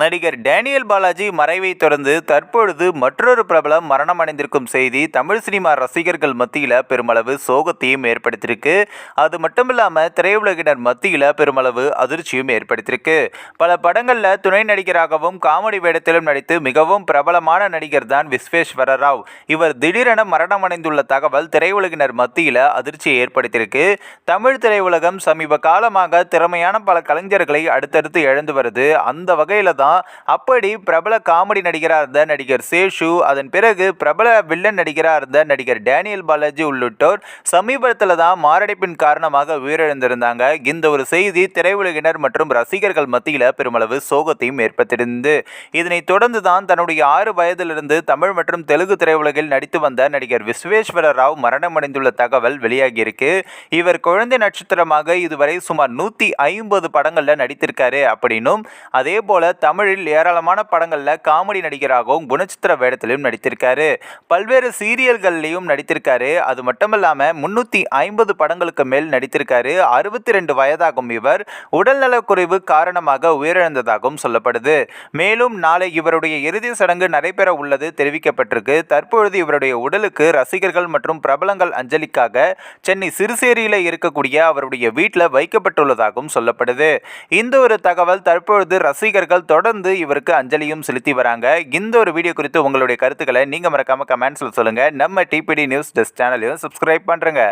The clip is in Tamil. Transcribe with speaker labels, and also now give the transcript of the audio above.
Speaker 1: நடிகர் டேனியல் பாலாஜி மறைவை தொடர்ந்து தற்பொழுது மற்றொரு பிரபலம் மரணமடைந்திருக்கும் செய்தி தமிழ் சினிமா ரசிகர்கள் மத்தியில் பெருமளவு சோகத்தையும் ஏற்படுத்தியிருக்கு. அது மட்டும் இல்லாமல் திரையுலகினர் மத்தியில் பெருமளவு அதிர்ச்சியும் ஏற்படுத்தியிருக்கு. பல படங்களில் துணை நடிகராகவும் காமெடி வேடத்திலும் நடித்து மிகவும் பிரபலமான நடிகர் தான் விஸ்வேஸ்வர ராவ். இவர் திடீரென மரணமடைந்துள்ள தகவல் திரையுலகினர் மத்தியில் அதிர்ச்சியை ஏற்படுத்தியிருக்கு. தமிழ் திரையுலகம் சமீப காலமாக திறமையான பல கலைஞர்களை அடுத்தடுத்து இழந்து வருது. அந்த வகையில் அப்படி பிரபல காமெடி நடிகராக இருந்த நடிகர் சேஷு, அதன் பிறகு பிரபல வில்லன் நடிகராக இருந்த நடிகர் டேனியல் பாலாஜி உள்ளிட்டோர் சமீபத்தில் தான் மாரடைப்பின் காரணமாக உயிரிழந்திருந்தாங்க. இந்த ஒரு செய்தி திரையுலகினர் மற்றும் ரசிகர்கள் மத்தியில் பெருமளவு சோகத்தையும் ஏற்படுத்தியிருந்தது. இதனைத் தொடர்ந்து தான் தன்னுடைய 6 வயதிலிருந்து தமிழ் மற்றும் தெலுங்கு திரையுலகில் நடித்து வந்த நடிகர் விஸ்வேஸ்வர ராவ் மரணமடைந்துள்ள தகவல் வெளியாகியிருக்கு. இவர் குழந்தை நட்சத்திரமாக இதுவரை சுமார் 150 படங்களில் நடித்திருக்காரு அப்படின்னும், அதே போல தமிழில் ஏராளமான படங்களில் காமெடி நடிகராகவும் குணச்சித்திர வேடத்திலும் நடித்திருக்காரு. பல்வேறு சீரியல்கள்லையும் நடித்திருக்காரு. அது மட்டும் இல்லாமல் 350 படங்களுக்கு மேல் நடித்திருக்காரு. 62 வயதாகும் இவர் உடல்நலக்குறைவு காரணமாக உயிரிழந்ததாகவும் சொல்லப்படுது. மேலும் நாளை இவருடைய இறுதி சடங்கு நடைபெற உள்ளது தெரிவிக்கப்பட்டிருக்கு. தற்பொழுது இவருடைய உடலுக்கு ரசிகர்கள் மற்றும் பிரபலங்கள் அஞ்சலிக்காக சென்னை சிறுசேரியில் இருக்கக்கூடிய அவருடைய வீட்டில் வைக்கப்பட்டுள்ளதாகவும் சொல்லப்படுது. இந்த ஒரு தகவல் தற்பொழுது ரசிகர்கள் தொடர்ந்து இவருக்கு அஞ்சலியும் செலுத்தி வராங்க. இந்த ஒரு வீடியோ குறித்து உங்களுடைய கருத்துக்களை நீங்க மறக்காம கமெண்ட்ஸ்ல சொல்லுங்க. நம்ம டிபிடி நியூஸ் டெஸ்க் சேனலையும் சப்ஸ்கிரைப் பண்றேங்க.